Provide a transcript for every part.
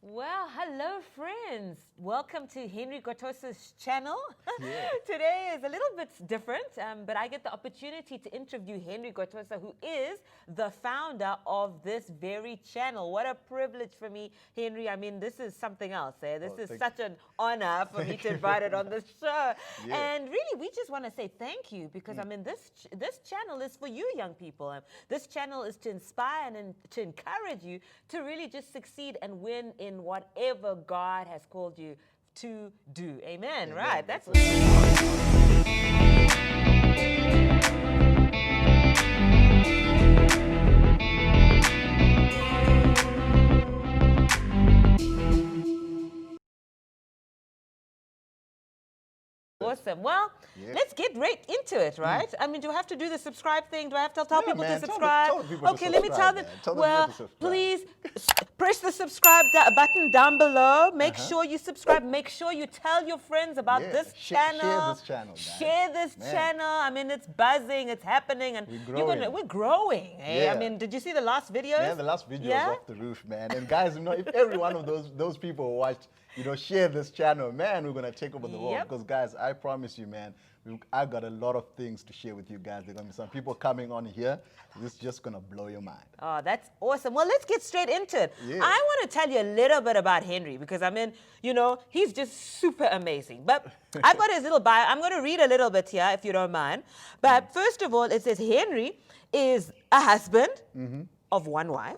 Well, hello friends. Welcome to Henry Gotosa's channel. Yeah. Today is a little bit different, but I get the opportunity to interview Henry Gotosa, who is the founder of this very channel. What a privilege for me, Henry. I mean, this is something else. This is such an honor for me to invite it on this show. Yeah. And really, we just want to say thank you because, I mean, this channel is for you young people. This channel is to inspire and to encourage you to really just succeed and win in whatever God has called you to do. Amen. Right. That's awesome. Well, let's get right into it, right? I mean, do I have to do the subscribe thing? Do I have to tell people to subscribe? Tell people okay, to let me tell subscribe, them. man. Tell them Well, to subscribe. please press the subscribe button down below. Make sure you subscribe. Make sure you tell your friends about this channel. Share this channel, guys. Share this channel. I mean, it's buzzing. It's happening, and we're growing. Eh? Yeah. I mean, did you see the last video? Yeah, the last video was off the roof, man. And guys, you know, if every one of those people watched, you know, share this channel, man, we're gonna take over the world. Because guys, I promise you, man, I've got a lot of things to share with you guys. There's gonna be some people coming on here. This is just gonna blow your mind. Oh, that's awesome. Well, let's get straight into it. Yeah. I want to tell you a little bit about Henry because, I mean, you know, he's just super amazing. But I've got his little bio. I'm going to read a little bit here, if you don't mind. But first of all, it says Henry is a husband of one wife.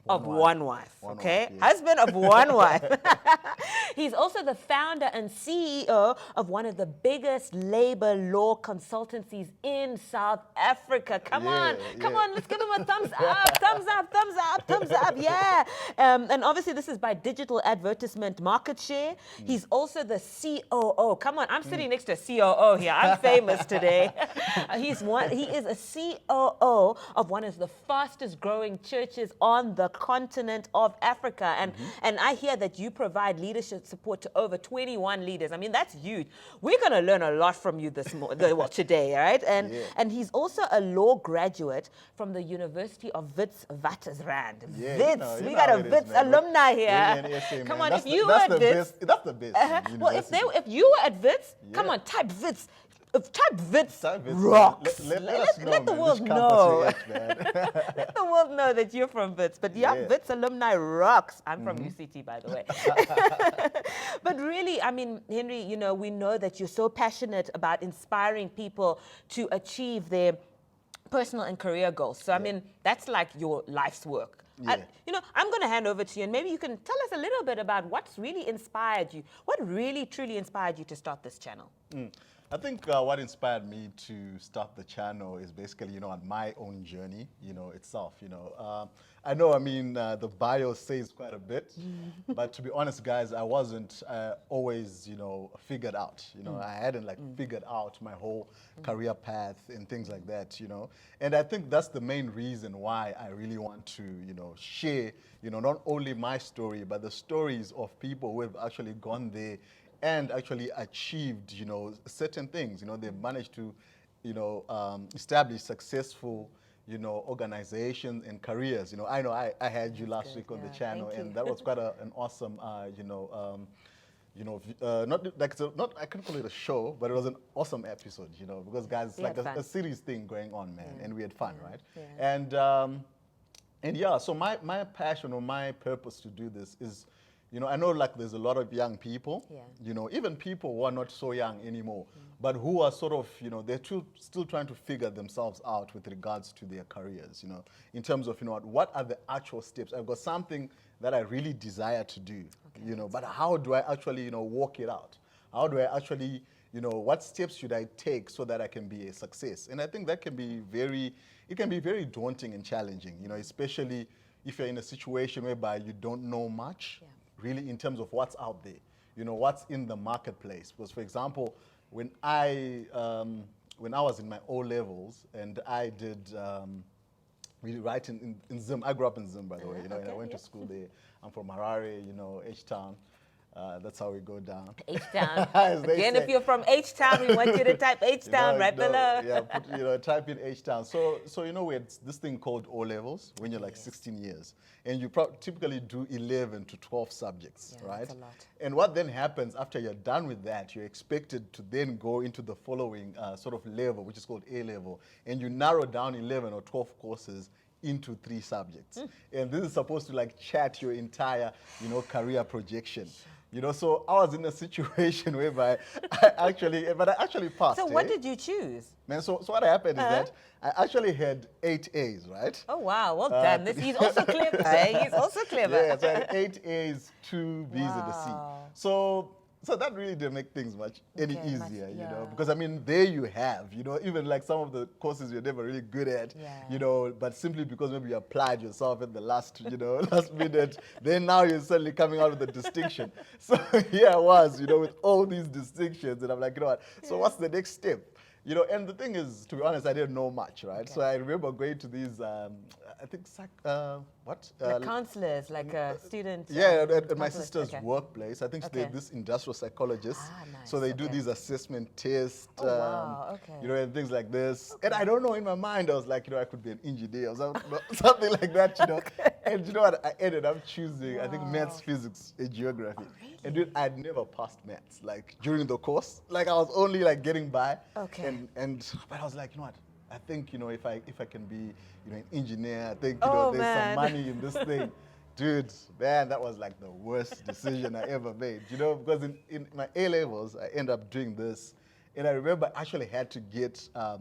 One wife, okay? Yeah. Husband of one wife. He's also the founder and CEO of one of the biggest labor law consultancies in South Africa. Come on, let's give him a thumbs up, thumbs up, thumbs up, thumbs up, yeah. And obviously this is by digital advertisement market share. He's also the COO. Come on, I'm sitting next to a COO here. I'm famous today. He is a COO of one of the fastest growing churches on the continent of Africa. And I hear that you provide leadership support to over 21 leaders. I mean, that's huge. We're going to learn a lot from you today, right? And he's also a law graduate from the University of Witwatersrand. Yeah, Wits, we got a Wits alumni here. Come on, if you were at Wits, that's the best. well, if you were at Wits, come on, type Wits. Type Wits rocks. Let the world know. Let the world know that you're from Wits. But Wits alumni rocks. I'm from UCT, by the way. But really, I mean, Henry, you know, we know that you're so passionate about inspiring people to achieve their personal and career goals. So, I mean, that's like your life's work. You know, I'm going to hand over to you, and maybe you can tell us a little bit about what's really inspired you. What really, truly inspired you to start this channel? I think what inspired me to start the channel is basically, you know, on my own journey, you know, itself, you know. I know, I mean, the bio says quite a bit, but to be honest, guys, I wasn't always, you know, figured out, you know. I hadn't, like, figured out my whole career path and things like that, you know. And I think that's the main reason why I really want to, you know, share, you know, not only my story, but the stories of people who have actually gone there and actually achieved, you know, certain things. You know, they've managed to, you know, establish successful, you know, organizations and careers. You know, I had you last week on the channel, and that was quite an awesome, not like I can't call it a show, but it was an awesome episode. You know, because guys, it's like a series thing going on, man, and we had fun, right? Yeah. And yeah, so my passion or my purpose to do this is, you know, I know like there's a lot of young people, you know, even people who are not so young anymore, but who are sort of, you know, they're still trying to figure themselves out with regards to their careers, you know, in terms of, you know, what are the actual steps? I've got something that I really desire to do, you know, but how do I actually, you know, walk it out? How do I actually, you know, what steps should I take so that I can be a success? And I think that can be it can be very daunting and challenging, you know, especially if you're in a situation whereby you don't know much. Really, in terms of what's out there, you know, what's in the marketplace. Because, for example, when I was in my O levels and I did in Zim, I grew up in Zim, by the way, you know, and I went to school there. I'm from Harare, you know, H-Town. That's how we go down. H-Town. As they Again, say. if you're from H-Town, we want you to type H-Town right below. Yeah, type in H-Town. So we had this thing called O-levels when you're like 16 years. And you typically do 11 to 12 subjects, right? That's a lot. And what then happens after you're done with that, you're expected to then go into the following sort of level, which is called A-level. And you narrow down 11 or 12 courses into 3 subjects. And this is supposed to like chat your entire, career projection. So I was in a situation whereby I actually passed. So what did you choose? Man, so what happened is that I actually had 8 A's, right? Oh, wow. Well done. He's also clever. He's also clever. Yeah, so I had 8 A's, 2 B's, and a C. So that really didn't make things any easier, because I mean, there you have, even like some of the courses you're never really good at, but simply because maybe you applied yourself at the last, last minute, then now you're suddenly coming out with a distinction. So here I was, with all these distinctions, and I'm like, so what's the next step? And the thing is, to be honest, I didn't know much, right? So I remember going to these, I think, like counselors, like a student. Yeah, at my sister's workplace. I think they're this industrial psychologist. Nice. So they do these assessment tests, wow. and things like this. And I don't know, in my mind, I was like, I could be an engineer or something like that, And you know what? I ended up choosing, I think, maths, physics, and geography. Oh, really? And dude, I'd never passed maths, like, during the course. Like, I was only, like, getting by. Okay. But I was like, what? I think, if I can be, an engineer, I think, Oh, there's man. some money in this thing. Dude, man, that was like the worst decision I ever made, because in my A-levels, I ended up doing this. And I remember I actually had to get, I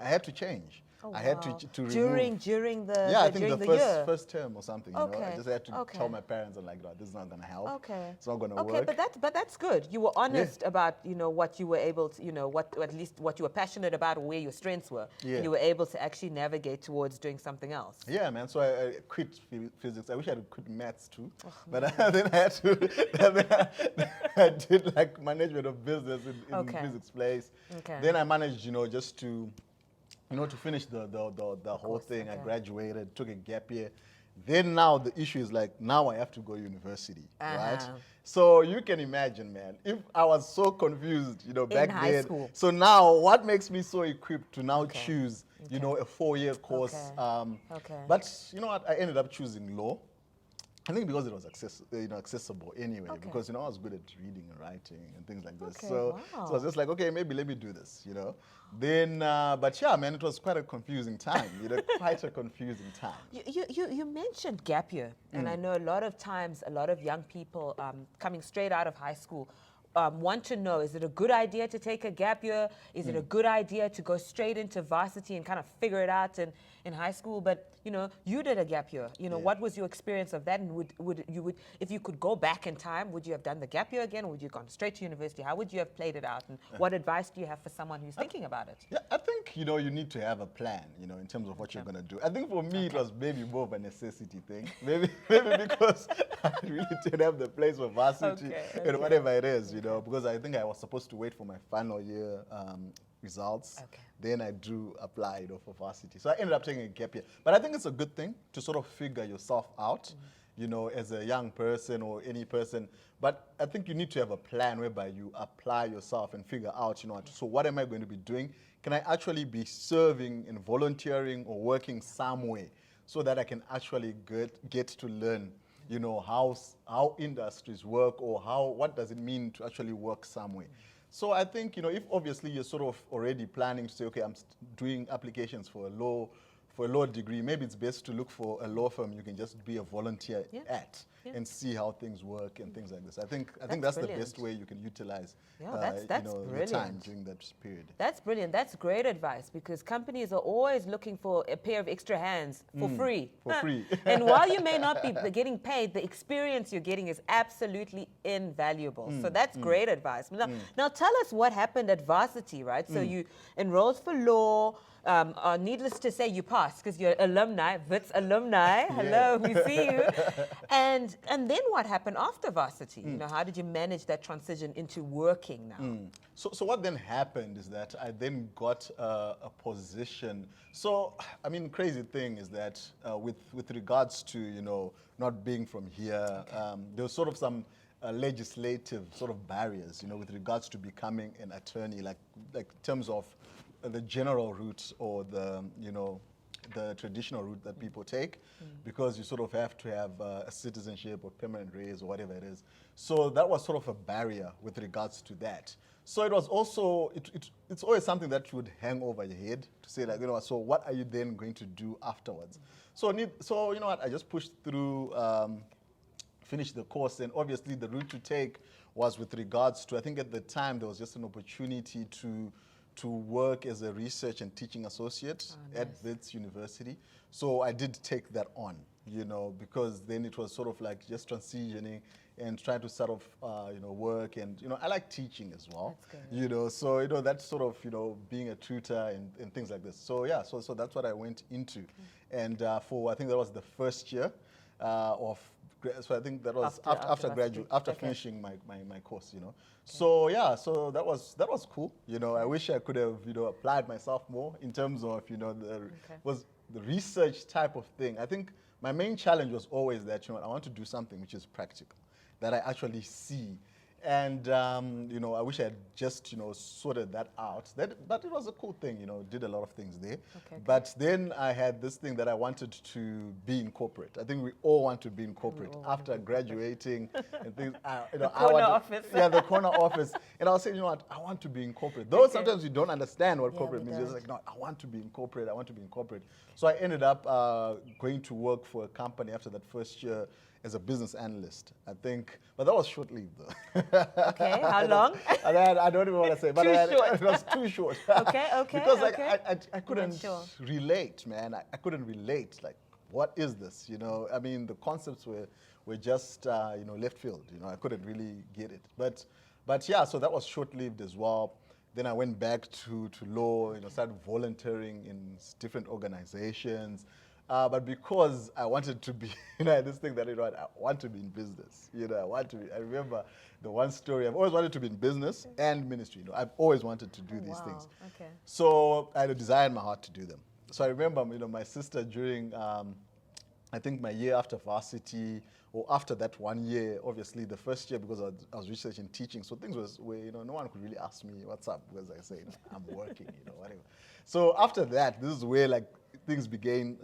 had to change. Oh, I had to during remove. the Yeah, I think during the year. first term or something. Okay. I just had to Okay. tell my parents, I'm like, no, this is not gonna help. Okay. It's not gonna Okay, work. but that's good. You were honest about what you were able to, at least what you were passionate about, or where your strengths were. Yeah. And you were able to actually navigate towards doing something else. Yeah, man. So I quit physics. I wish I had quit maths too, but then I had to. I did like management of business in physics place. Okay. Then I managed, just to. To finish the whole thing, I graduated, took a gap year. Then now the issue is like, now I have to go university, right? So you can imagine, man, if I was so confused, back in high then. school. So now what makes me so equipped to now choose, a 4-year course? But you know what? I ended up choosing law. I think because it was accessible anyway, because I was good at reading and writing and things like this. So I was just like, okay, maybe let me do this, Then, but yeah, man, it was quite a confusing time, quite a confusing time. You mentioned gap year, and I know a lot of times, a lot of young people coming straight out of high school want to know, is it a good idea to take a gap year? Is it a good idea to go straight into varsity and kind of figure it out in high school? But, you did a gap year. What was your experience of that? And would you if you could go back in time, would you have done the gap year again? Or would you have gone straight to university? How would you have played it out? And what advice do you have for someone who's thinking about it? Yeah, I think, you need to have a plan, in terms of what you're going to do. I think for me, it was maybe more of a necessity thing. Maybe because I really didn't have the place for varsity and whatever it is, because I think I was supposed to wait for my final year results. Then I do apply for varsity. So I ended up taking a gap year. But I think it's a good thing to sort of figure yourself out, as a young person or any person. But I think you need to have a plan whereby you apply yourself and figure out, so what am I going to be doing? Can I actually be serving and volunteering or working somewhere so that I can actually get to learn, how industries work, or what does it mean to actually work somewhere? So I think, if obviously you're sort of already planning to say, okay, I'm doing applications for a law degree, maybe it's best to look for a law firm you can just be a volunteer at and see how things work and things like this. I think that's the best way you can utilize the time during that period. That's brilliant. That's great advice, because companies are always looking for a pair of extra hands for free. For free. And while you may not be getting paid, the experience you're getting is absolutely invaluable. So that's great advice. Now tell us what happened at varsity, right? So you enrolled for law. Needless to say, you passed because you're alumni, Wits alumni. Hello, we see you. And then what happened after varsity? How did you manage that transition into working now? So what then happened is that I then got a position. So, I mean, crazy thing is that with regards to, not being from here, there was sort of some legislative sort of barriers, with regards to becoming an attorney, like in terms of the general route or the traditional route that people take, because you sort of have to have a citizenship or permanent residence or whatever it is. So that was sort of a barrier with regards to that. So it was also, it's always something that would hang over your head to say like, so what are you then going to do afterwards? So you know what, I just pushed through, finished the course, and obviously the route to take was with regards to, I think at the time there was just an opportunity to work as a research and teaching associate at Wits University. So I did take that on, because then it was sort of like just transitioning and trying to sort of, work, and, I like teaching as well. That's good. So, that's sort of, being a tutor and things like this. So yeah, so that's what I went into. Okay. And I think that was the first year so I think that was after finishing my course, Okay. So yeah, so that was cool. I wish I could have, applied myself more in terms of, was the research type of thing. I think my main challenge was always that, I want to do something which is practical, that I actually see. And, I wish I had just, sorted that out. But it was a cool thing, did a lot of things there. Okay. But then I had this thing that I wanted to be in corporate. I think we all want to be in corporate after graduating and things. The corner office. Yeah, the corner office. And I was saying, what, I want to be in corporate. Though sometimes you don't understand what corporate means. You're just like, no, I want to be in corporate. I want to be in corporate. So I ended up going to work for a company after that first year as a business analyst, I think. But that was short-lived, though. Okay, how long? I don't even want to say, but it was too short. Okay. Because I couldn't relate, man. I couldn't relate. Like, what is this? I mean, the concepts were just, left field. I couldn't really get it. But yeah, so that was short-lived as well. Then I went back to law, started volunteering in different organizations. But because I wanted to be, this thing that, I want to be in business. I remember the one story, I've always wanted to be in business and ministry. I've always wanted to do these things. Okay. So I had a desire in my heart to do them. So I remember, my sister during, I think my year after varsity, or after that 1 year, obviously the first year, because I was researching and teaching, so things was where, no one could really ask me what's up, because I say, I'm working, whatever. So after that, this is where like things became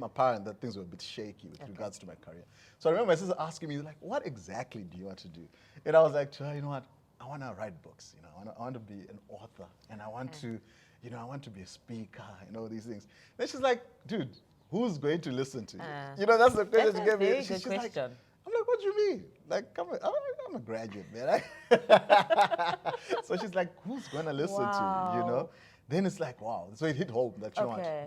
apparent that things were a bit shaky with regards to my career. So I remember my sister asking me, like, what exactly do you want to do? And I was like, you know what, I want to write books, I want to be an author, and I want to, I want to be a speaker, these things. Then she's like, dude, who's going to listen to you? That's the question she gave me. She's like, I'm like, what do you mean? Like, I'm a graduate, man. So she's like, who's going to listen to you, Then it's like, wow. So it hit home that,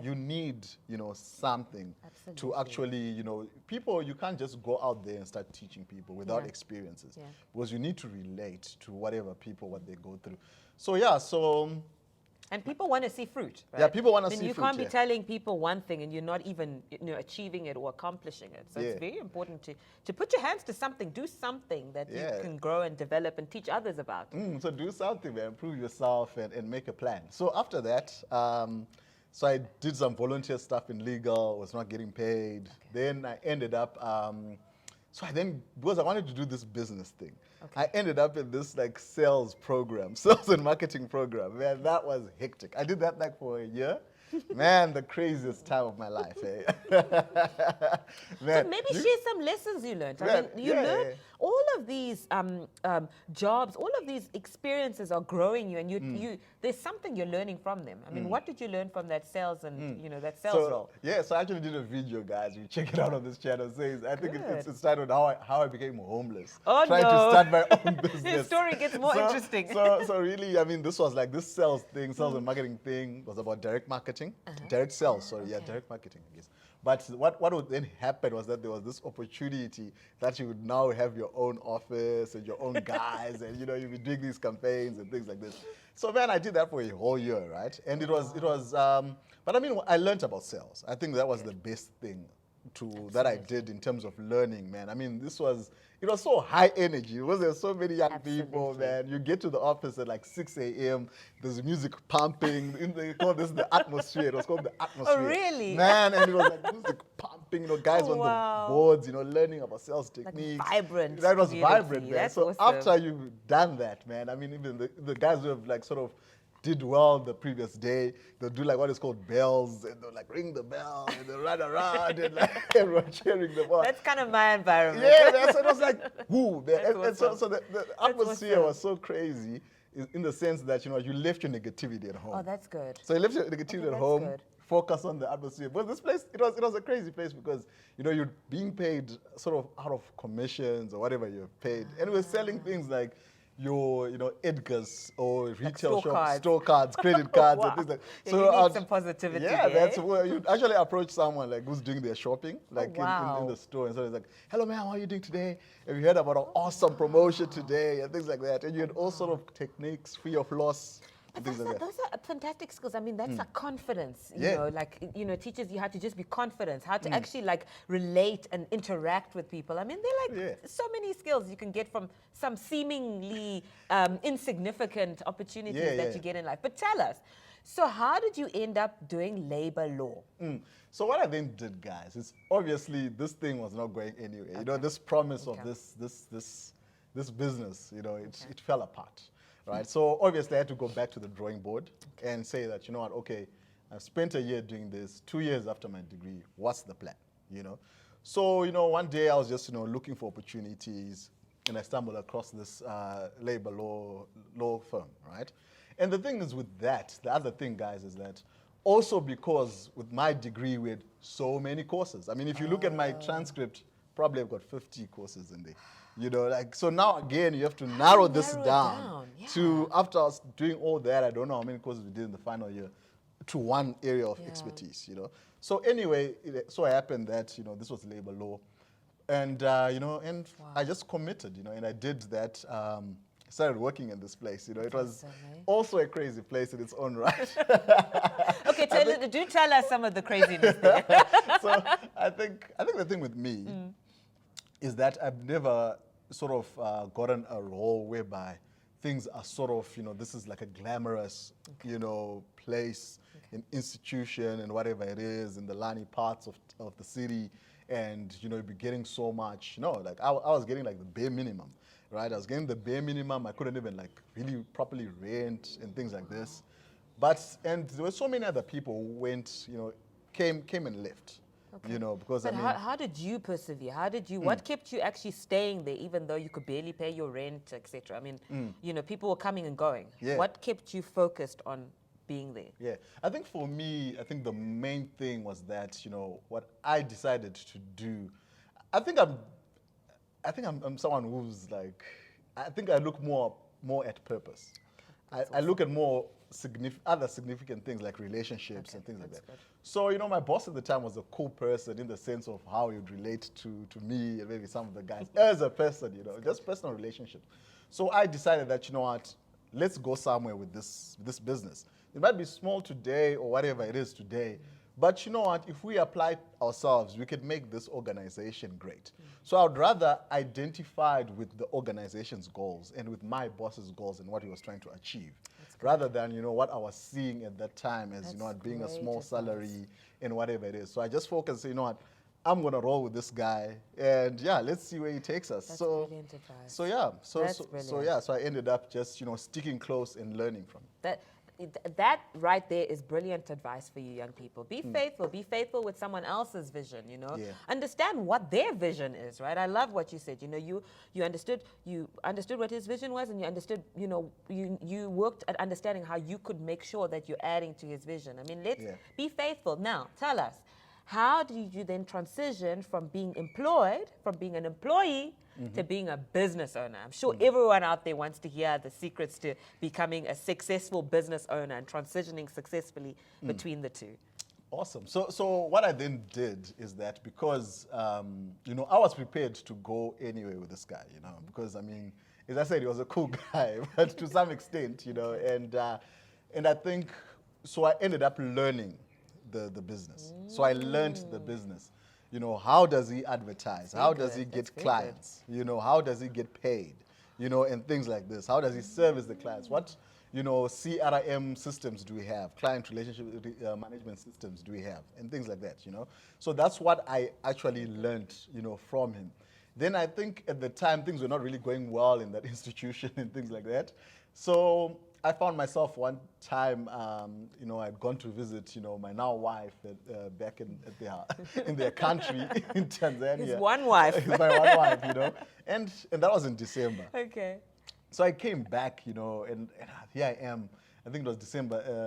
you need, something to actually, people, you can't just go out there and start teaching people without experiences. Yeah. Because you need to relate to whatever people, what they go through. So, yeah, and people want to see fruit, right? Yeah, people want to see fruit. You can't be telling people one thing and you're not even achieving it or accomplishing it. So it's very important to put your hands to something, do something that you can grow and develop and teach others about. So do something, man. Prove yourself and make a plan. So after that, so I did some volunteer stuff in legal, was not getting paid. Okay. Then I ended up, because I wanted to do this business thing, I ended up in this like sales and marketing program. Man, that was hectic. I did that like for a year. Man, the craziest time of my life. Eh? Man, so maybe share some lessons you learned. I mean, you learned all of these jobs, all of these experiences are growing you, and there's something you're learning from them. I mean, what did you learn from that sales and that sales role? Yeah, so I actually did a video, guys. You check it out on this channel. I think it's titled how I became homeless. Oh, trying to start my own business. His story gets more interesting. So really, I mean, this was like this sales and marketing thing was about direct marketing. Direct sales, direct marketing, I guess. But what would then happen was that there was this opportunity that you would now have your own office and your own guys, and you'd be doing these campaigns and things like this. So man, I did that for a whole year, right? And it was, but I mean, I learned about sales. I think that was the best thing that I did in terms of learning, man. I mean, it was so high energy. Because there were so many young people, man. You get to the office at like 6 a.m. There's music pumping. They call this the atmosphere. It was called the atmosphere. Oh, really? Man, and it was like music pumping. jumping, guys on the boards, learning about sales techniques. Like vibrant. That was vibrant, man. That's so awesome. after you've done that, man, I mean, even the guys who have like sort of did well the previous day, they'll do like what is called bells, and they'll like ring the bell, and they'll run around, and like everyone cheering them on. That's kind of my environment. Yeah, man, so it was like, whoo. And so awesome. the atmosphere was so crazy in the sense that, you left your negativity at home. Oh, that's good. So you left your negativity at home, good. Focus on the atmosphere. But this place, it was a crazy place because, you're being paid sort of out of commissions or whatever you're paid. And we're selling things like your, Edgar's or retail like shop, store cards, credit cards, wow. and things like that. So you need some positivity. Yeah, that's where you actually approach someone like who's doing their shopping, like in the store, and so it's like, hello man, how are you doing today? Have you heard about an awesome promotion today? And things like that. And you had all sort of techniques, free of loss. But those are fantastic skills. I mean, that's a confidence, teaches you how to just be confident, how to actually like relate and interact with people. I mean, they're like so many skills you can get from some seemingly insignificant opportunities that you get in life. But tell us, so how did you end up doing labor law? So what I then did, guys, is obviously this thing was not going anywhere. Okay. This promise of this business, it fell apart. Right, so obviously I had to go back to the drawing board and say that, okay, I've spent a year doing this, 2 years after my degree, what's the plan, So, one day I was just, looking for opportunities and I stumbled across this labor law firm, right? And the thing is with that, the other thing, guys, is that also because with my degree we had so many courses. I mean, if you look at my transcript, probably I've got 50 courses in there. So now again, you have to narrow this down to, after I was doing all that, I don't know how many courses we did in the final year, to one area of expertise, So anyway, so it happened that, this was labor law. And, and I just committed, and I did that. Started working in this place, It was also a crazy place in its own right. Okay, do tell us some of the craziness there. So I think the thing with me is that I've never sort of gotten a role whereby things are sort of, this is like a glamorous, place, an institution and whatever it is in the Lani parts of the city, and, you'd be getting so much. No, like I was getting like the bare minimum, right? I was getting the bare minimum. I couldn't even like really properly rent and things like this. And there were so many other people who went, came and left. Okay. Because but how did you persevere? How did you? What kept you actually staying there, even though you could barely pay your rent, etc.? I mean, people were coming and going. Yeah. What kept you focused on being there? Yeah, I think for me, the main thing was that what I decided to do. I think I'm someone who's like, I think I look more at purpose. I look at more other significant things like relationships and things like that. Good. So, my boss at the time was a cool person in the sense of how he would relate to me and maybe some of the guys as a person, just personal relationships. So I decided that, let's go somewhere with this business. It might be small today or whatever it is today, but if we apply ourselves, we could make this organization great. So I'd rather identify with the organization's goals and with my boss's goals and what he was trying to achieve, rather than, what I was seeing at that time as, being a small salary and whatever it is. So I just focused, I'm going to roll with this guy and let's see where he takes us. That's brilliant advice. So I ended up just, sticking close and learning from it. That right there is brilliant advice for you young people. Be faithful with someone else's vision, Understand what their vision is, right? I love what you said. You understood what his vision was, and you understood, you worked at understanding how you could make sure that you're adding to his vision. I mean, let's be faithful. Now, tell us, how did you then transition from being employed, from being an employee, to being a business owner? I'm sure everyone out there wants to hear the secrets to becoming a successful business owner and transitioning successfully between the two. Awesome. So what I then did is that because, I was prepared to go anywhere with this guy, because, I mean, as I said, he was a cool guy, but to some extent, and I think, so I ended up learning the business. So I learned the business. How does he advertise? How does he get clients? How does he get paid? And things like this. How does he service the clients? What, CRM systems do we have? Client relationship management systems do we have? And things like that, So that's what I actually learned, from him. Then I think at the time, things were not really going well in that institution and things like that. So I found myself one time, I'd gone to visit, my now wife back in their country in Tanzania. His one wife. His my one wife, and that was in December. Okay. So I came back, and here I am. I think it was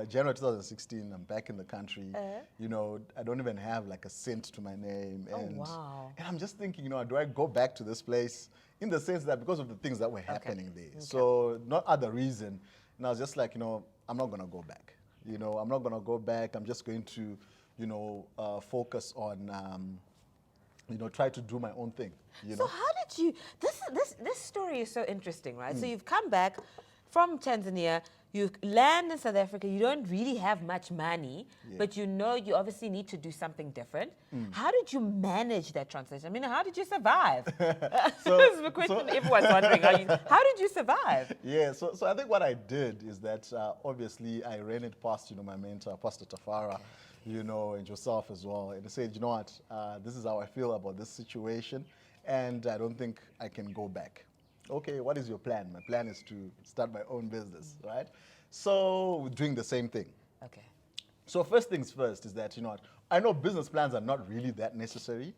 January 2016. I'm back in the country. I don't even have like a cent to my name. And, wow. And I'm just thinking, do I go back to this place? In the sense that because of the things that were happening there. Okay. So not other reason. And I was just like, I'm not going to go back. I'm not going to go back. I'm just going to, focus on, try to do my own thing. So how did you, this story is so interesting, right? So you've come back from Tanzania, you land in South Africa, you don't really have much money, but you obviously need to do something different. How did you manage that transition? I mean, how did you survive? This is the question everyone's wondering. How did you survive? Yeah, so I think what I did is that obviously I ran it past, my mentor, Pastor Tafara, and yourself as well. And I said, what, this is how I feel about this situation, and I don't think I can go back. Okay, what is your plan? My plan is to start my own business, right? So we're doing the same thing. Okay. So first things first is that, I know business plans are not really that necessary,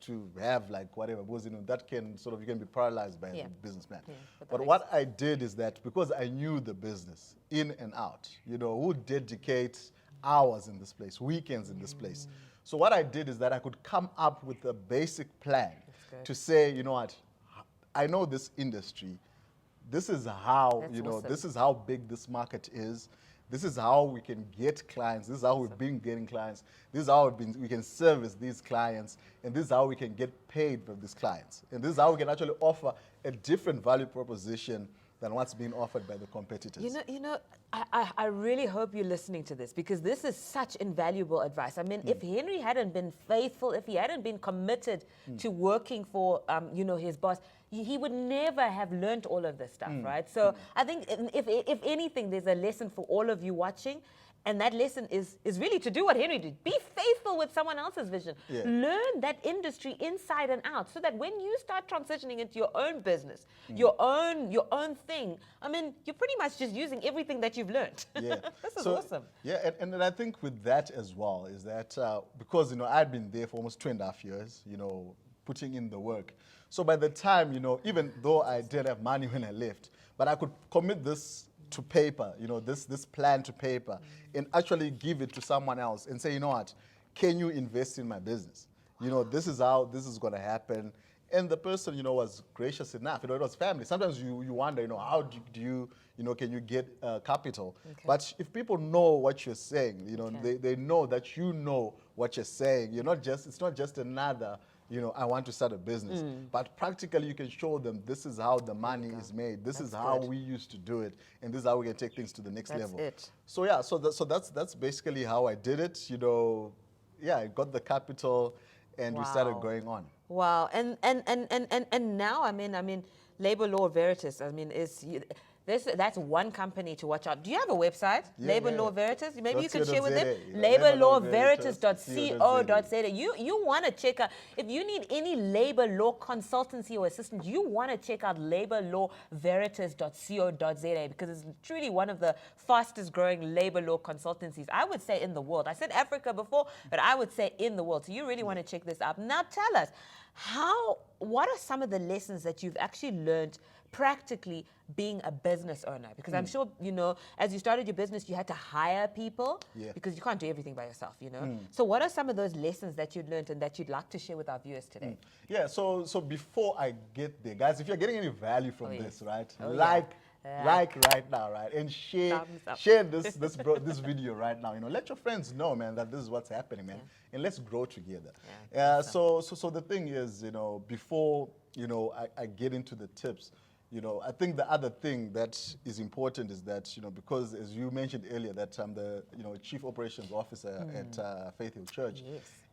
to have like whatever, because, that can you can be paralyzed by a business plan. Yeah, but what I did is that because I knew the business in and out, who dedicates hours in this place, weekends in this place. So what I did is that I could come up with a basic plan to say, I know this industry. This is how, awesome. This is how big this market is. This is how we can get clients. This is how we've been getting clients. This is how we can service these clients. And this is how we can get paid from these clients. And this is how we can actually offer a different value proposition than what's being offered by the competitors. I really hope you're listening to this, because this is such invaluable advice. I mean, if Henry hadn't been faithful, if he hadn't been committed to working for, his boss, he would never have learned all of this stuff, right? So I think if anything, there's a lesson for all of you watching. And that lesson is really to do what Henry did. Be faithful with someone else's vision. Yeah. Learn that industry inside and out, so that when you start transitioning into your own business, your own thing, I mean, you're pretty much just using everything that you've learned. Yeah. This is awesome. Yeah, and I think with that as well is that because, I'd been there for almost 2.5 years, putting in the work. So by the time, even though I didn't have money when I left, but I could commit this to paper, this plan to paper, and actually give it to someone else and say, what, can you invest in my business? This is how this is going to happen. And the person, was gracious enough. It was family. Sometimes you wonder, how do you, can you get capital? Okay. But if people know what you're saying, they know that you know what you're saying. It's not just another, I want to start a business. But practically you can show them this is how the money is made. This is how we used to do it. And this is how we can take things to the next level. That's it. So yeah, so that's basically how I did it. I got the capital and we started going on. Wow. And now, I mean, Labor Law Veritas, that's one company to watch out. Do you have a website? Labor Law Veritas? Maybe you can share with them. laborlawveritas.co.za. You want to check out, if you need any labor law consultancy or assistance, you want to check out laborlawveritas.co.za, because it's truly one of the fastest growing labor law consultancies, I would say, in the world. I said Africa before, but I would say in the world. So you really want to check this out. Now tell us, what are some of the lessons that you've actually learned practically being a business owner? Because I'm sure, as you started your business, you had to hire people because you can't do everything by yourself, So what are some of those lessons that you learned and that you'd like to share with our viewers today? Yeah, so before I get there, guys, if you're getting any value from this, right, like right now, right, and share this video right now. Let your friends know, man, that this is what's happening, man, and let's grow together. So the thing is, before I get into the tips, I think the other thing that is important is that, because as you mentioned earlier, that I'm the, Chief Operations Officer at Faith Hill Church,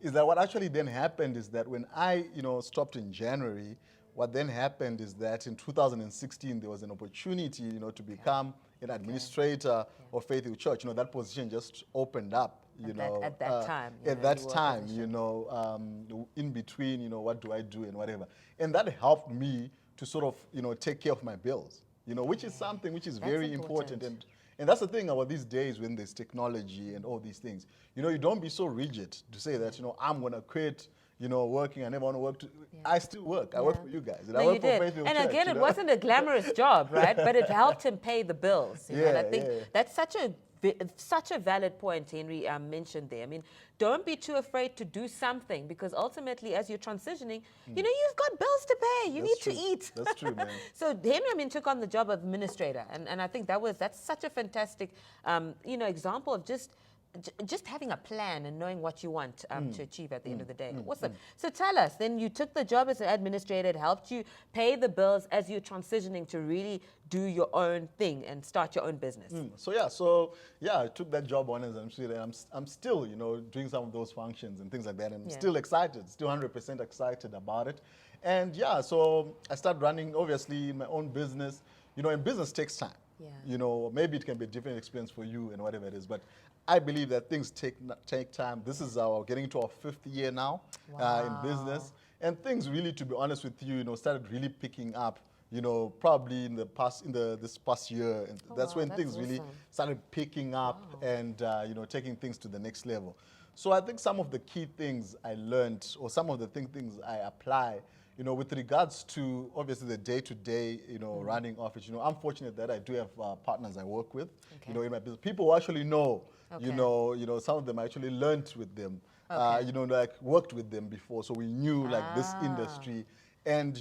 is that what actually then happened is that when I, stopped in January, what then happened is that in 2016, there was an opportunity, to become an administrator of Faithful Church, that position just opened up. At that time. At that time, in between, what do I do and whatever. And that helped me to sort of, take care of my bills, which is something which is very important. And that's the thing about these days when there's technology and all these things. You don't be so rigid to say that, I'm going to quit, working. I never want to work. I still work. I work for you guys. And I work for Faithful And Church, again, it wasn't a glamorous job, right? But it helped him pay the bills. And I think that's such a valid point Henry mentioned there. I mean, don't be too afraid to do something, because ultimately, as you're transitioning, you've got bills to pay. You need to eat. That's true, man. So Henry, took on the job of administrator, and I think that's such a fantastic, example of just having a plan and knowing what you want to achieve at the end of the day. Awesome. So tell us, then you took the job as an administrator. It helped you pay the bills as you're transitioning to really do your own thing and start your own business. So I took that job on as an administrator. I'm still, doing some of those functions and things like that. And I'm still excited, still 100% excited about it. And so I started running, obviously, my own business. And business takes time. Maybe it can be a different experience for you and whatever it is, but I believe that things take time. This is getting into our 5th year now in business, and things really, to be honest with you, started really picking up. Probably in this past year, and that's when things really started picking up and taking things to the next level. So I think some of the key things I learned, or some of the things I apply, with regards to obviously the day-to-day, running office. I'm fortunate that I do have partners I work with, in my business. People who actually know, some of them I actually learned with them, worked with them before, so we knew this industry. And,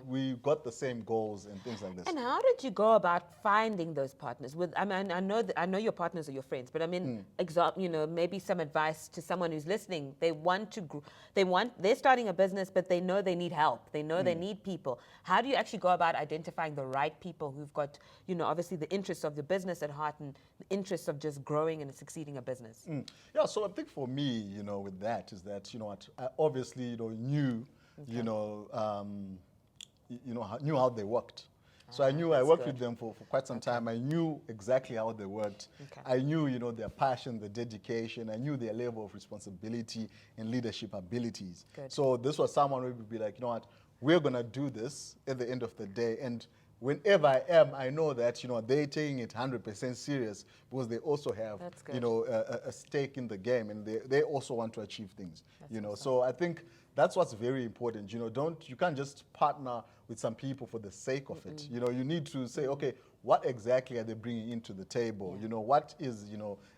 we got the same goals and things like this. And how did you go about finding those partners? I know your partners are your friends, but maybe some advice to someone who's listening. They want to they're starting a business, but they know they need help. They know they need people. How do you actually go about identifying the right people who've got, obviously the interests of the business at heart and the interests of just growing and succeeding a business? So I think for me, with that is that, I obviously, knew knew how they worked. So I knew I worked with them for quite some time. I knew exactly how they worked. I knew, their passion, their dedication. I knew their level of responsibility and leadership abilities. So this was someone who would be like, we're going to do this at the end of the day. And whenever I am, I know that, they're taking it 100% serious, because they also have, a stake in the game, and they also want to achieve things, Awesome. So I think that's what's very important. You can't just partner with some people for the sake of it. You need to say, okay, what exactly are they bringing into the table? What is,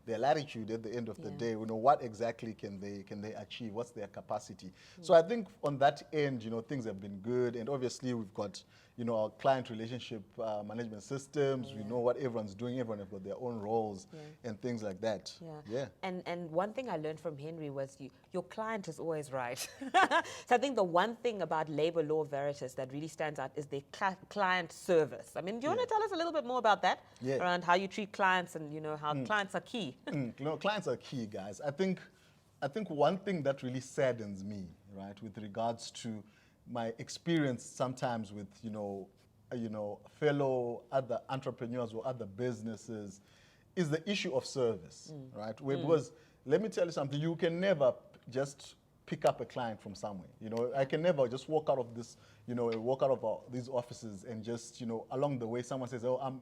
their latitude at the end of the day? What exactly can they achieve? What's their capacity? So I think on that end, things have been good. And obviously we've got, our client relationship management systems. We know what everyone's doing. Everyone has got their own roles and things like that. And one thing I learned from Henry was your client is always right. So I think the one thing about Labor Law Veritas that really stands out is their client service. I mean, do you want to tell us a little bit more about that? Around how you treat clients and, how clients are key. Clients are key, guys. I think one thing that really saddens me, right, with regards to my experience sometimes with, fellow other entrepreneurs or other businesses is the issue of service, right? Because let me tell you something, you can never just pick up a client from somewhere. I can never just walk out of this, walk out of these offices and just, along the way someone says, oh,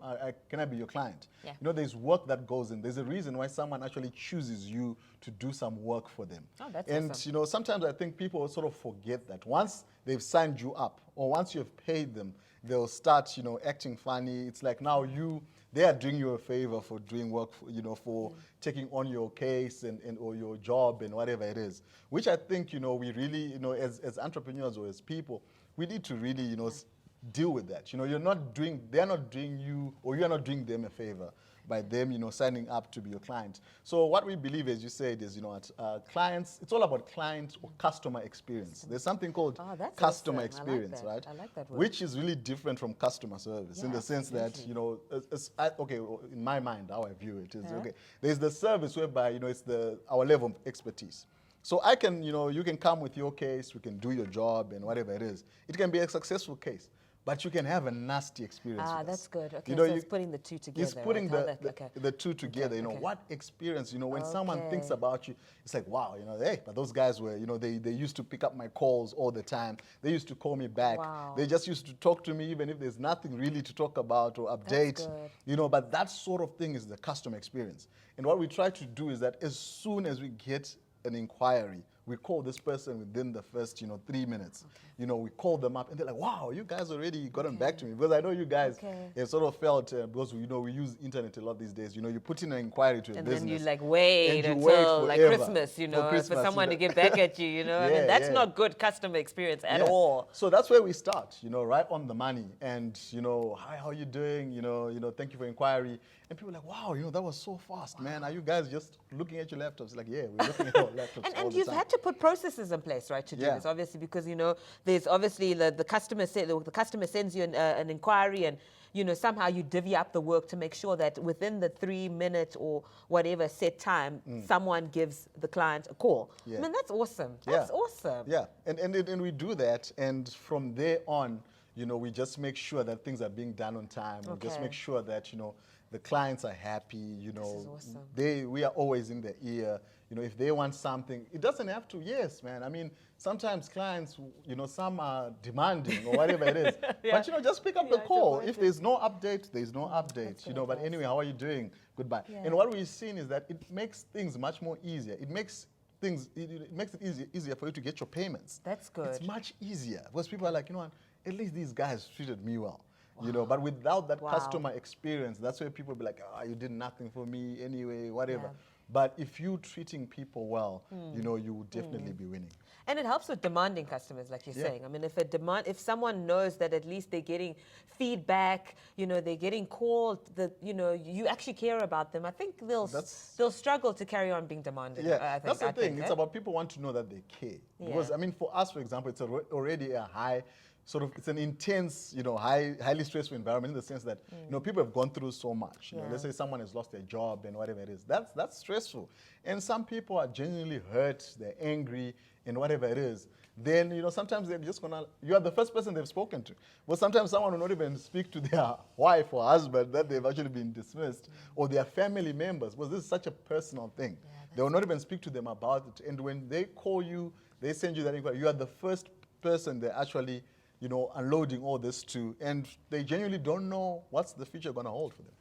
can I be your client? There's work that goes in. There's a reason why someone actually chooses you to do some work for them. Oh, that's and, awesome. Sometimes I think people sort of forget that once they've signed you up or once you've paid them, they'll start, acting funny. It's like now they are doing you a favor for doing work, for taking on your case and or your job and whatever it is, which I think, we really, as entrepreneurs or as people, we need to really, deal with that. They're not doing you, or you're not doing them a favor by them, signing up to be your client. So what we believe, as you said, is, clients, it's all about client or customer experience. There's something called customer experience, right? I like that word. Which is really different from customer service in the sense that, in my mind, how I view it is, there's the service whereby, it's our level of expertise. So I can, you can come with your case, we can do your job and whatever it is. It can be a successful case. but you can have a nasty experience with that's us. good. Okay, You know, so it's putting the two together. It's putting right? the two together. You know, what experience, you know, when someone thinks about you, it's like, wow, you know, hey, but those guys were, you know, they used to pick up my calls all the time. They used to call me back. Wow. They just used to talk to me even if there's nothing really to talk about or update. That's good. You know, but that sort of thing is the customer experience. And what we try to do is that as soon as we get an inquiry, we call this person within the first, 3 minutes. Okay. You know, we call them up and they're like, wow, you guys already gotten back to me. Because I know you guys have sort of felt, because, we use internet a lot these days. You know, you put in an inquiry to a business. And then you like wait until like Christmas, for someone to get back at you, I mean, that's not good customer experience at all. So that's where we start, right on the money. And, hi, how are you doing? Thank you for inquiry. And people are like, wow, that was so fast, man. Are you guys just looking at your laptops? Like, yeah, we're looking at our laptops and you've had to put processes in place, right, to do this, obviously, because, there's obviously the customer sends you an inquiry and, somehow you divvy up the work to make sure that within the 3 minute or whatever set time, someone gives the client a call. Yeah. I mean, that's awesome. That's awesome. Yeah, and we do that. And from there on, we just make sure that things are being done on time. We just make sure that, the clients are happy, This is awesome. we are always in their ear. If they want something, it doesn't have to, yes, man. I mean, sometimes clients, some are demanding or whatever it is. But, just pick up the call. If there's no update, there's no update, But anyway, how are you doing? Goodbye. Yeah. And what we've seen is that it makes things much more easier. It makes it easier for you to get your payments. That's good. It's much easier because people are like, you know what, at least these guys treated me well. But without that customer experience, that's where people be like, you did nothing for me anyway, whatever. Yeah. But if you're treating people well, you would definitely be winning. And it helps with demanding customers, like you're saying. I mean, if someone knows that at least they're getting feedback, they're getting called, that you actually care about them, I think they'll struggle to carry on being demanding. Yeah, that's the thing. It's about people want to know that they care. Because I mean, for us, for example, it's already a high. It's an intense, highly stressful environment in the sense that, people have gone through so much. Let's say someone has lost their job and whatever it is. That's stressful. And some people are genuinely hurt, they're angry, and whatever it is. Then, sometimes they're just you are the first person they've spoken to. But sometimes someone will not even speak to their wife or husband that they've actually been dismissed, or their family members, because this is such a personal thing. They will not even speak to them about it. And when they call you, they send you that inquiry, you are the first person they actually unloading all this to, and they genuinely don't know what's the future going to hold for them.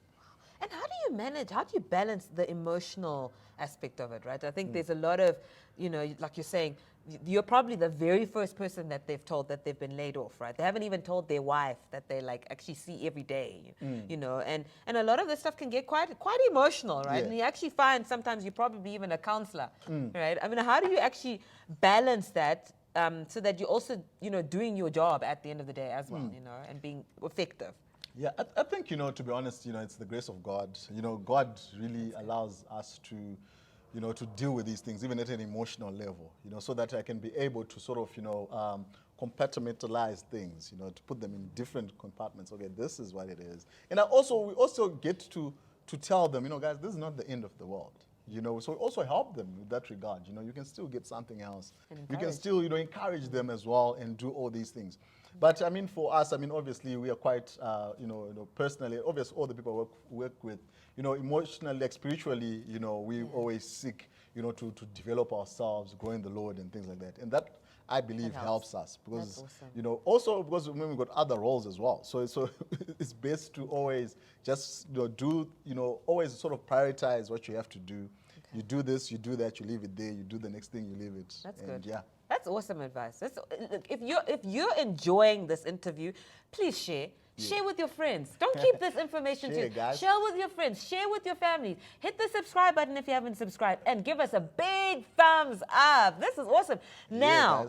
And how do you balance the emotional aspect of it, right? I think there's a lot of, like you're saying, you're probably the very first person that they've told that they've been laid off, right? They haven't even told their wife that they actually see every day, and a lot of this stuff can get quite emotional, right? Yeah. And you actually find sometimes you're probably even a counselor, right? I mean, how do you actually balance that so that you're also, doing your job at the end of the day as well, and being effective? Yeah, I think, to be honest, it's the grace of God. God really allows us to, to deal with these things, even at an emotional level, so that I can be able to sort of, compartmentalize things, to put them in different compartments. Okay, this is what it is. And we also get to tell them, guys, this is not the end of the world. So also help them with that regard. You can still get something else. You can still, encourage them as well and do all these things. But I mean, for us, obviously we are quite, personally, obviously all the people work with, emotionally, like spiritually, we always seek, to develop ourselves, grow in the Lord and things like that. And that, I believe, helps us because, also because we've got other roles as well. So it's best to always just do, always sort of prioritize what you have to do. Okay. You do this, you do that, you leave it there. You do the next thing, you leave it. That's good. Yeah. That's awesome advice. If you're enjoying this interview, please share. Yeah. Share with your friends. Don't keep this information to you. Share with your friends. Share with your families. Hit the subscribe button if you haven't subscribed and give us a big thumbs up. This is awesome. Now,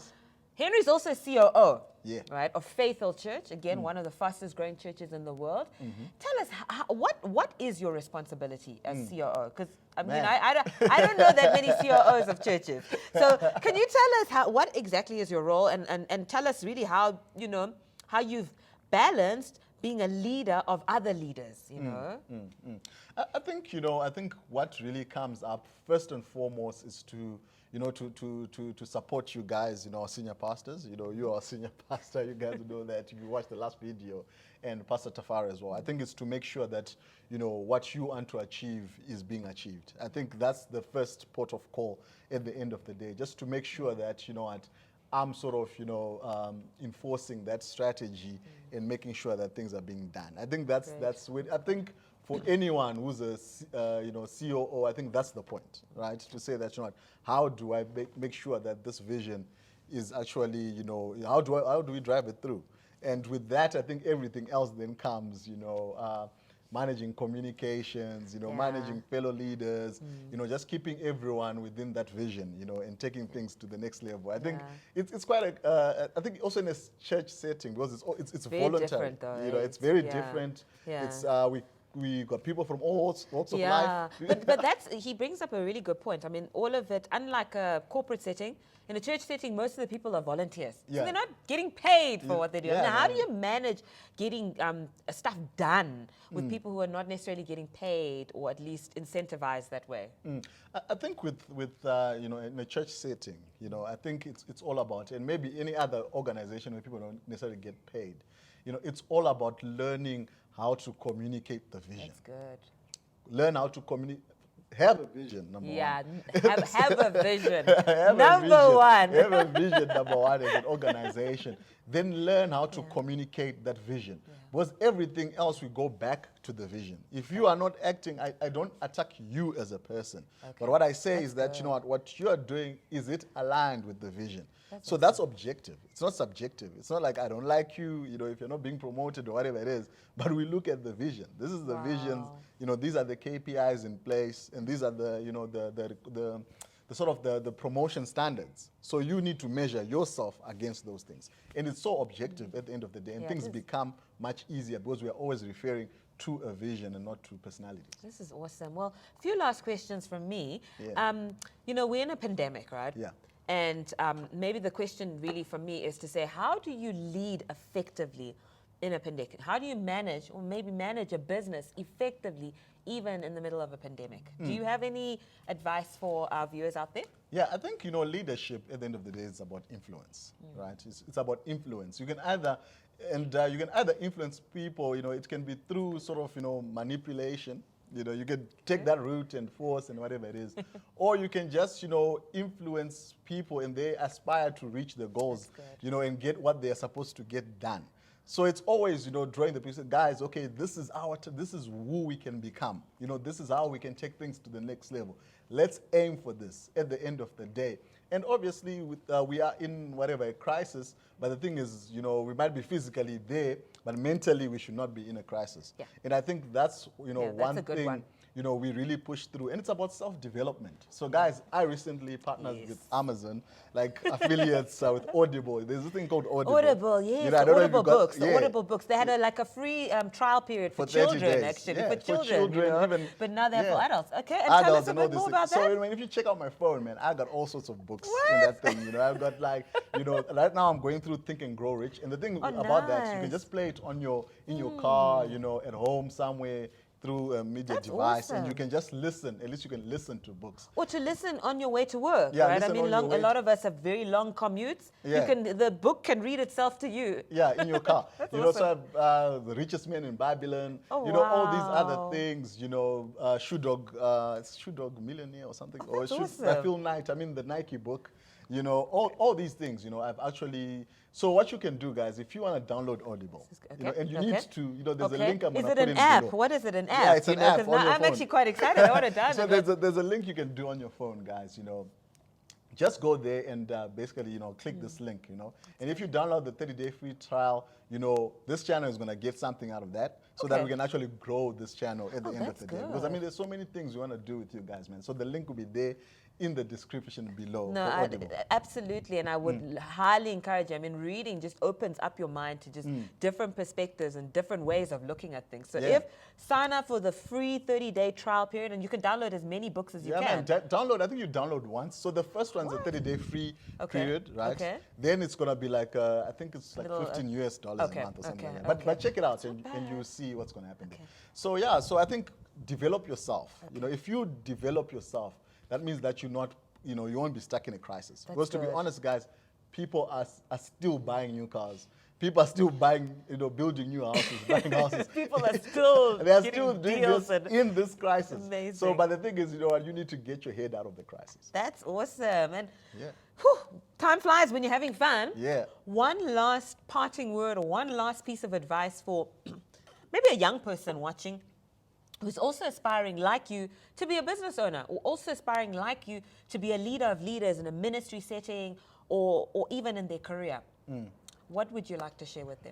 Henry's also COO, right, of Faithful Church. Again, one of the fastest growing churches in the world. Tell us, what is your responsibility as COO? Because I mean, I don't know that many COOs of churches. So can you tell us what exactly is your role, and tell us really how you've balanced being a leader of other leaders, I think, I think what really comes up first and foremost is to, to support you guys, our senior pastors. You are a senior pastor. You guys know that. You watched the last video, and Pastor Tafari as well. I think it's to make sure that, what you want to achieve is being achieved. I think that's the first port of call at the end of the day, just to make sure that, I'm sort of, enforcing that strategy and making sure that things are being done. I think that's I think for anyone who's a COO, I think that's the point, right? To say that, how do I make sure that this vision is actually, how do we drive it through? And with that, I think everything else then comes, managing communications, managing fellow leaders, just keeping everyone within that vision, and taking things to the next level. I think it's quite I think also in a church setting, because it's very voluntary. It's very different. Yeah. It's we got people from all walks of life. but he brings up a really good point. I mean, all of it, unlike a corporate setting, in a church setting, most of the people are volunteers. So they're not getting paid for what they do. Now, how do you manage getting stuff done with people who are not necessarily getting paid, or at least incentivized that way? I think with in a church setting, I think it's all about, and maybe any other organization where people don't necessarily get paid, it's all about learning how to communicate the vision. That's good. Learn how to communicate. Have a vision, number one. Have a vision. Number one. Have a vision, number one, as an organization. Then learn how to communicate that vision. Because everything else will go back to the vision. If you are not acting, I don't attack you as a person. But what I say is that, what you are doing, is it aligned with the vision? That's objective. It's not subjective. It's not like I don't like you, if you're not being promoted or whatever it is. But we look at the vision. This is the visions. These are the KPIs in place, and these are the, the sort of the promotion standards. So you need to measure yourself against those things. And it's so objective at the end of the day, and things become much easier because we are always referring to a vision and not to personality. This is awesome. Well, a few last questions from me. We're in a pandemic, right? Yeah. And maybe the question really for me is to say, how do you lead effectively in a pandemic? How do you manage, or maybe manage a business effectively, even in the middle of a pandemic? Do you have any advice for our viewers out there? Yeah, I think, leadership at the end of the day is about influence, right? It's about influence. You can either influence people, it can be through sort of, manipulation. You can take that route and force and whatever it is. Or you can just, influence people and they aspire to reach their goals, and get what they are supposed to get done. So it's always, drawing the people, guys, okay, this is who we can become. This is how we can take things to the next level. Let's aim for this at the end of the day. And obviously, we are in a crisis, but the thing is, we might be physically there, but mentally we should not be in a crisis. Yeah. And I think that's, one thing, we really push through. And it's about self-development. So guys, I recently partnered with Amazon, like affiliates with Audible. There's a thing called Audible. Audible, yes. Audible books. The Audible books. They had a free trial period for children, actually. Yeah, for children. But now they're for adults. Okay, and tell us a bit more about that. So if you check out my phone, man, I got all sorts of books in that thing. I've got right now I'm going through Think and Grow Rich. And the thing about that, you can just play it in your car, at home somewhere, through a media device, and you can just listen. At least you can listen to books. Or to listen on your way to work, right? I mean, a lot of us have very long commutes. Yeah. The book can read itself to you. Yeah, in your car. That's you awesome. also have The Richest Man in Babylon. Oh, all these other things, Shoe Dog Millionaire or something. Oh, that's awesome. Phil Knight, the Nike book. All these things, I've actually... So what you can do, guys, if you want to download Audible, and you need to, there's a link I'm going to put in below. Is it an app? What is it, an app? Yeah, it's an app on your phone. I'm actually quite excited. I want to download it. So there's a link you can do on your phone, guys, Just go there and basically, click this link, And if you download the 30-day free trial, this channel is going to get something out of that so that we can actually grow this channel at the end of the day. Because, there's so many things we want to do with you guys, man. So the link will be there in the description below. No, absolutely, and I would highly encourage you. Reading just opens up your mind to just different perspectives and different ways of looking at things. So sign up for the free 30-day trial period, and you can download as many books as you can. Man, download. I think you download once. So the first one's a 30-day free period, right? Okay. Then it's gonna be like I think it's like $15 a month or something like that. But check it out, and you'll see what's gonna happen there. So I think develop yourself. If you develop yourself, that means that you're not you know, you won't be stuck in a crisis. That's because to be good. honest, guys, people are still buying new cars. People are still buying, you know, building new houses, buying houses. People are still they are getting still doing deals this in this crisis. Amazing. So, but the thing is, you know what, you need to get your head out of the crisis. That's awesome. And Yeah. whew, time flies when you're having fun. Yeah. One last parting word or one last piece of advice for maybe a young person watching who's also aspiring like you to be a business owner, or also aspiring like you to be a leader of leaders in a ministry setting, or even in their career. What would you like to share with them?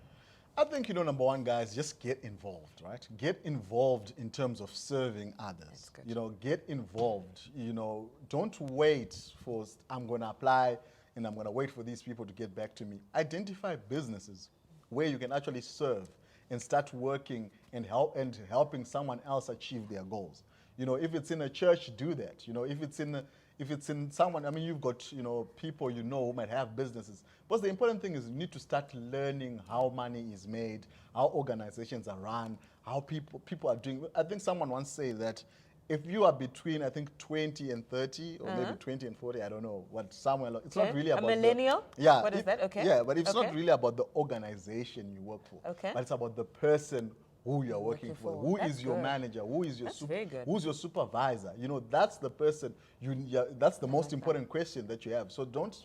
I think, you know, number one, guys, just get involved, right? Get involved in terms of serving others. You know, get involved. You know, don't wait for, I'm going to apply and I'm going to wait for these people to get back to me. Identify businesses where you can actually serve and start working and helping someone else achieve their goals. You know, if it's in a church, do that. You know, if it's in someone, I mean, you've got, you know, people you know who might have businesses. But the important thing is you need to start learning how money is made, how organizations are run, how people are doing. I think someone once said that if you are between, I think, 20 and 30, or maybe 20 and 40, I don't know, what somewhere, it's not really about a millennial? Yeah. What is that? Okay. Yeah, but it's not really about the organization you work for. Okay. But it's about the person who you're working for. Who is your manager? Who is your who's your supervisor? You know, that's the person. That's the most important question that you have. So don't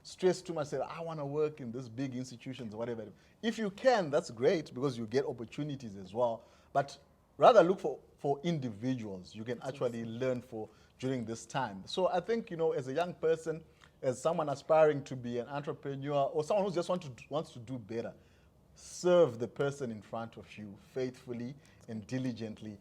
stress too much. Say, I want to work in this big institutions or whatever. If you can, that's great because you get opportunities as well. But rather look for individuals you can actually learn for during this time. So I think, you know, as a young person, as someone aspiring to be an entrepreneur or someone who just wants to do better, serve the person in front of you faithfully and diligently.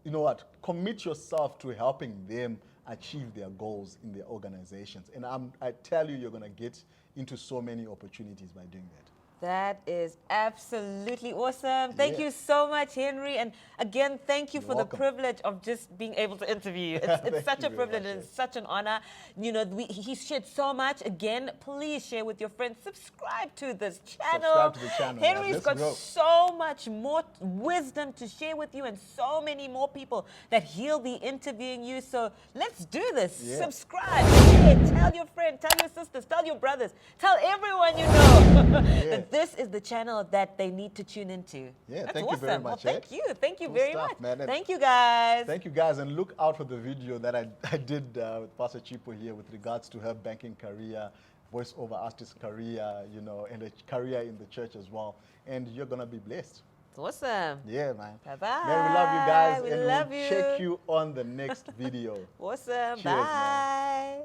You know what? Commit yourself to helping them achieve their goals in their organizations. And I tell you, you're going to get into so many opportunities by doing that. That is absolutely awesome. Thank you so much, Henry. And again, thank you for the privilege of just being able to interview you. It's such a privilege and it's such an honor. You know, he's shared so much. Again, please share with your friends. Subscribe to this channel. Subscribe to the channel. Henry's got so much more wisdom to share with you and so many more people that he'll be interviewing you. So let's do this. Subscribe, share, tell your friend, tell your sisters, tell your brothers, tell everyone you know. that this is the channel that they need to tune into. Yeah, that's thank awesome. you very much. Well, thank you very much. Man. Thank you, guys. Thank you, guys, and look out for the video that I did with Pastor Chipo here with regards to her banking career, voiceover artist career, you know, and a career in the church as well. And you're gonna be blessed. It's awesome. Yeah, man. Bye-bye. Man, we love you guys, we and love we'll you. check you on the next video. Awesome. Cheers, Bye. man.